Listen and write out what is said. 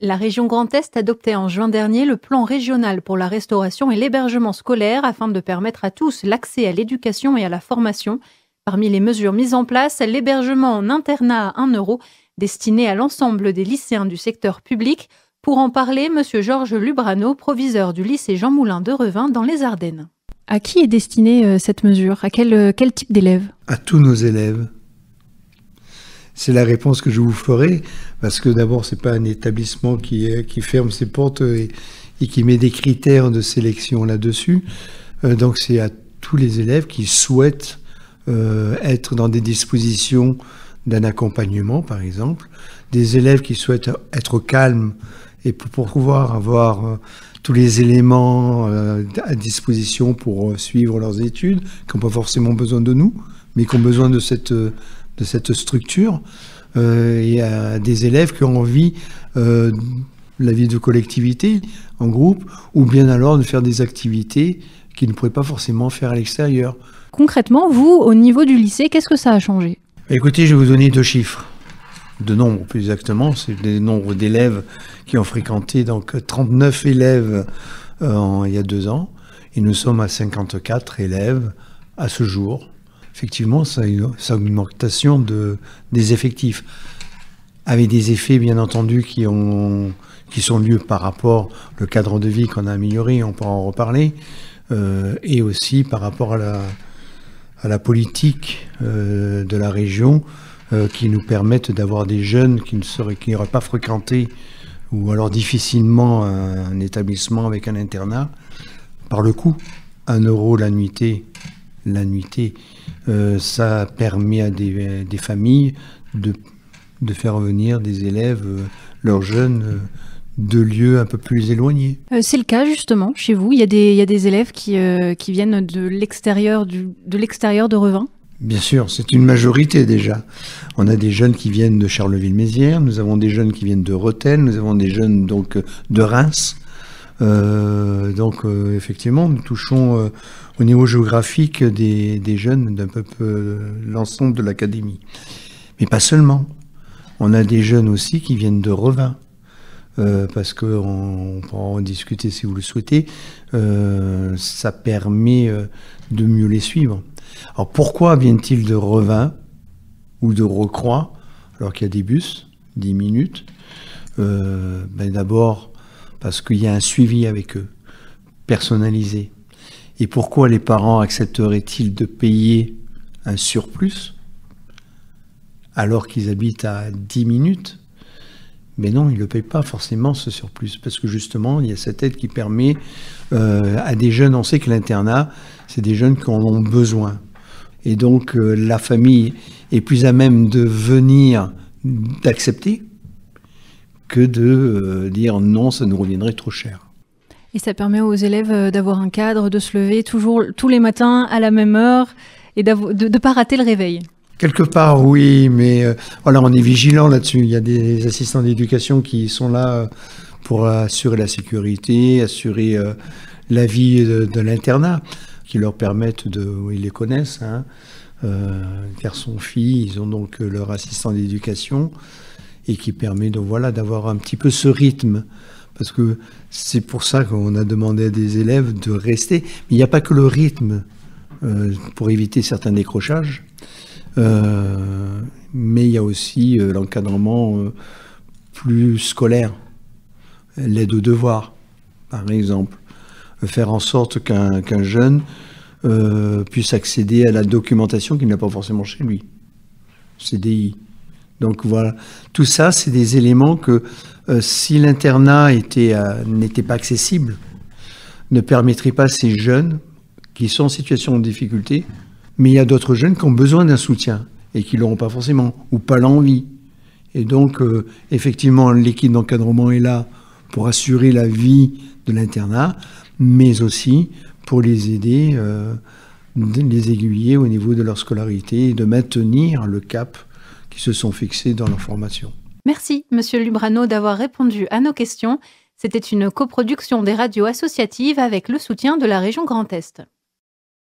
La région Grand Est adoptait en juin dernier le plan régional pour la restauration et l'hébergement scolaire afin de permettre à tous l'accès à l'éducation et à la formation. Parmi les mesures mises en place, l'hébergement en internat à 1 € destiné à l'ensemble des lycéens du secteur public. Pour en parler, M. Georges Lubrano, proviseur du lycée Jean Moulin de Revin dans les Ardennes. À qui est destinée cette mesure ? À quel type d'élèves ? À tous nos élèves. C'est la réponse que je vous ferai, parce que d'abord, c'est pas un établissement qui ferme ses portes et qui met des critères de sélection là-dessus. Donc, c'est à tous les élèves qui souhaitent être dans des dispositions d'un accompagnement, par exemple. Des élèves qui souhaitent être calmes et pour pouvoir avoir tous les éléments à disposition pour suivre leurs études, qui n'ont pas forcément besoin de nous, mais qui ont besoin de cette structure. Il y a des élèves qui ont envie de la vie de collectivité, en groupe, ou bien alors de faire des activités qu'ils ne pourraient pas forcément faire à l'extérieur. Concrètement, vous, au niveau du lycée, qu'est-ce que ça a changé ? Écoutez, je vais vous donner 2 chiffres. De nombre, plus exactement, c'est le nombre d'élèves qui ont fréquenté, donc 39 élèves il y a 2 ans, et nous sommes à 54 élèves à ce jour. Effectivement, ça a une augmentation des effectifs, avec des effets bien entendu qui sont dus par rapport au cadre de vie qu'on a amélioré, on pourra en reparler, et aussi par rapport à la politique de la région, qui nous permettent d'avoir des jeunes qui n'auraient pas fréquenté ou alors difficilement un établissement avec un internat. Par le coût, 1 € la nuitée, ça permet à des familles de faire venir des élèves, leurs jeunes, de lieux un peu plus éloignés. C'est le cas justement chez vous. Il y a des élèves qui viennent de l'extérieur de Revin. Bien sûr, c'est une majorité déjà. On a des jeunes qui viennent de Charleville-Mézières, nous avons des jeunes qui viennent de Rethel, nous avons des jeunes donc de Reims. Effectivement, nous touchons au niveau géographique des jeunes d'un peu l'ensemble de l'académie. Mais pas seulement. On a des jeunes aussi qui viennent de Revin. Parce qu'on pourra en discuter si vous le souhaitez. Ça permet de mieux les suivre. Alors pourquoi viennent-ils de Revin ou de Recroix alors qu'il y a des bus, 10 minutes D'abord parce qu'il y a un suivi avec eux, personnalisé. Et pourquoi les parents accepteraient-ils de payer un surplus alors qu'ils habitent à 10 minutes ? Mais non, ils ne le payent pas forcément ce surplus, parce que justement, il y a cette aide qui permet à des jeunes, on sait que l'internat, c'est des jeunes qui en ont besoin. Et donc, la famille est plus à même de venir, d'accepter, que de dire non, ça nous reviendrait trop cher. Et ça permet aux élèves d'avoir un cadre, de se lever tous les matins à la même heure et de ne pas rater le réveil. Quelque part, oui, mais voilà, on est vigilant là-dessus. Il y a des assistants d'éducation qui sont là pour assurer la sécurité, assurer la vie de l'internat, qui leur permettent ils les connaissent, garçons, filles, ils ont donc leur assistant d'éducation et qui permet d'avoir un petit peu ce rythme. Parce que c'est pour ça qu'on a demandé à des élèves de rester. Mais il n'y a pas que le rythme pour éviter certains décrochages. Mais il y a aussi l'encadrement plus scolaire, l'aide aux devoirs, par exemple. Faire en sorte qu'un jeune puisse accéder à la documentation qu'il n'a pas forcément chez lui. CDI. Donc voilà, tout ça, c'est des éléments que si l'internat n'était pas accessible, ne permettrait pas à ces jeunes qui sont en situation de difficulté. Mais il y a d'autres jeunes qui ont besoin d'un soutien et qui ne l'auront pas forcément, ou pas l'envie. Et donc, effectivement, l'équipe d'encadrement est là pour assurer la vie de l'internat, mais aussi pour les aider, les aiguiller au niveau de leur scolarité et de maintenir le cap qu'ils se sont fixés dans leur formation. Merci, Monsieur Lubrano, d'avoir répondu à nos questions. C'était une coproduction des radios associatives avec le soutien de la région Grand Est.